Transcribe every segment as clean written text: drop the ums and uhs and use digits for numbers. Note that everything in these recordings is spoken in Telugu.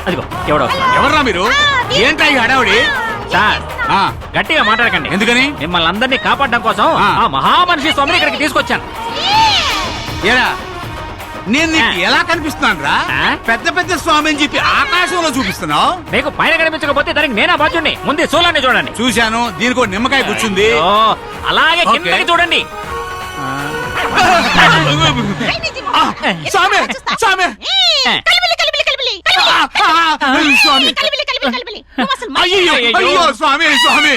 అదిగో ఎవడో ఎవర్రా మీరు? ఏంటా ఈ హడావుడి? సార్ గట్టిగా మాట్లాడకండి. ఎందుకని? మిమ్మల్ని అందరినీ కాపాడడం కోసం ఆ మహామనిషి స్వామిని ఇక్కడికి తీసుకొచ్చాను. ఏరా నేను నీకు ఎలా కనిపిస్తున్నాను రా? పెద్ద పెద్ద స్వామి అని చెప్పి ఆకాశంలో చూపిస్తున్నావు. మీకు పైన కనిపించకపోతే దానికి నేనా బాధ్యుణ్ణి. ముందు శూలాన్ని చూడండి. చూశాను, దీనికి నిమ్మకాయ కూర్చుంది. అలాగే కిందకి చూడండి. స్వామి స్వామి అయ్యో అయ్యో స్వామి స్వామి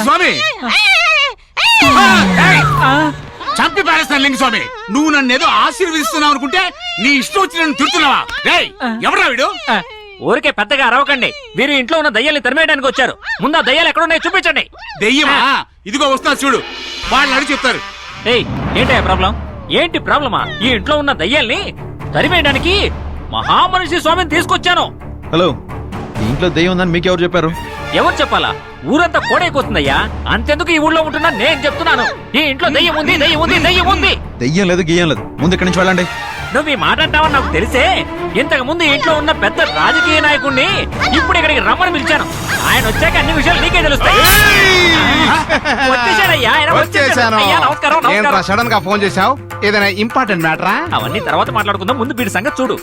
స్వామి చంపి పారేస్తాను లింగ స్వామి. నువ్వు నన్ను ఏదో ఆశీర్వదిస్తున్నావు అనుకుంటే నీ ఇష్టం వచ్చి నన్ను తిడుతున్నావా? ఎవరా వీడు? ఊరికే పెద్దగా అరవకండి. వీరు ఇంట్లో ఉన్న దయ్యాల్ని తరిమేయడానికి వచ్చారు. ముందు ఆ దయ్యాలు ఎక్కడున్నాయో చూపించండి. దెయ్యమా? ఇదిగో వస్తున్నా చూడు. వాళ్ళు అడిగి చెప్తారు. ఏంటి ప్రాబ్లం? ఏంటి ప్రాబ్లమా? ఈ ఇంట్లో ఉన్న దయ్యాల్ని తరిమేయడానికి మహామనిషి స్వామిని తీసుకొచ్చాను. హలో, ఇంట్లో దెయ్యం ఉందని మీకెవరు చెప్పారు? ఎవరు చెప్పాలా? ఊరంతా కోడైపోతుందయ్యా. అంతెందుకు ఈ ఊళ్ళో ఉంటున్నా నేను చెప్తున్నాను. ఈ ఇంట్లో దయ్యం ఉంది, దయ్యం ఉంది, దయ్యం ఉంది. దెయ్యం లేదు, గియ్యం లేదు. ముందు ఇక్కడి నుంచి వెళ్ళండి. నువ్వు ఈ మాట అంటావని నాకు తెలిసే ఇంతకు ముందు ఇంట్లో ఉన్న పెద్ద రాజకీయ నాయకుడిని ఇప్పుడు ఇక్కడికి రమ్మని పిలిచాను. ఆయన వచ్చాక అన్ని విషయాలు నీకే తెలుస్తాయి. వచ్చేసాడయ్యా, ఆయన వచ్చేసాడు. అయ్యా, నమస్కారం, నమస్కారం. సడన్ గా ఫోన్ చేశావు? ఏదైనా ఇంపార్టెంట్ మ్యాటరా? అవన్నీ తర్వాత మాట్లాడుకుందాం. ముందు వీడి సంగతి చూడు.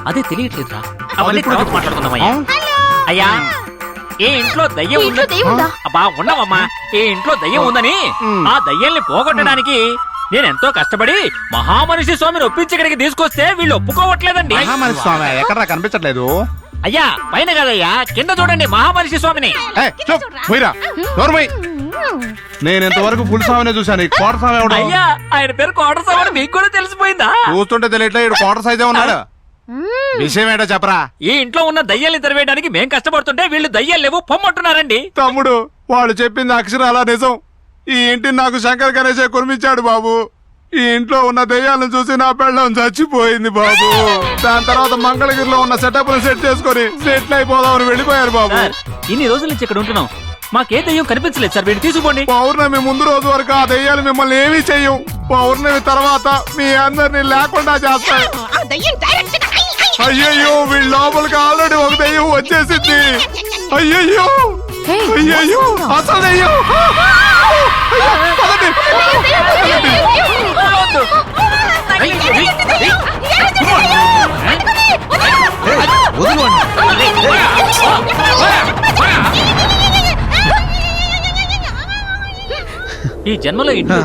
అదే తెలియట్లేదురా. అవన్నీ తర్వాత మాట్లాడుకుందాం. అయ్యా అయ్యా ఏ ఇంట్లో దయ్యం ఉందా? అబ్బా ఉండవమ్మా. ఏ ఇంట్లో దయ్యం ఉందని ఆ దయ్యాల్ని పోగొట్టడానికి నేనెంతో కష్టపడి మహామనిషి స్వామిని ఒప్పించి ఇక్కడికి తీసుకొస్తే వీళ్ళు ఒప్పుకోవట్లేదండి. మహామనిషి స్వామి ఎక్కడ కనిపించట్లేదు? అయ్యా పైన కాదయ్యా, కింద చూడండి మహామనిషి స్వామిని. నేను ఇంతవరకు ఫుల్ స్వామినే చూశాను. కోట స్వామి ఎవడు? అయ్యా ఆయన పేరు కోట స్వామి. మీకు కూడా తెలిసిపోయిందా? చూస్తుంటే తెలియట్లే. కోట సైజే ఉన్నాడు. విషయం ఏంటో చెప్పరా? ఈ ఇంట్లో ఉన్న దయ్యాల్ని తరివేయడానికి మేం కష్టపడుతుంటే వీళ్ళు దయ్యాలు లేవు పొమ్మంటున్నారండి. తమ్ముడు, వాళ్ళు చెప్పింది అక్షరాలా నిజం. ఈ ఇంటిని నాకు శంకర్ గణేశే కురిమించాడు బాబు. ఈ ఇంట్లో ఉన్న దెయ్యాలను చూసి నా పెళ్ళం చచ్చిపోయింది బాబు. దాని తర్వాత మంగళగిరిలో ఉన్న సెటప్ సెట్ చేసుకుని సెటిల్ అయిపోదామని వెళ్ళిపోయారు బాబు. ఇన్ని రోజుల నుంచి ఇక్కడ ఉంటున్నాం, మాకే దయ్యం కనిపించలేదు సార్. వీడిని తీసుకోండి. పౌర్ణమి ముందు రోజు వరకు ఆ దెయ్యాలు మిమ్మల్ని ఏమీ చెయ్యం. పౌర్ణమి తర్వాత మీ అందరినీ లేకుండా చేస్తాయి. అయ్యయ్యో, వీళ్ళ లోపలికి ఆల్రెడీ ఒక దెయ్యం వచ్చేసింది. అయ్యయ్యో అయ్యయ్యో, అసలు దెయ్యం. ఈ జన్మలో ఇంట్లో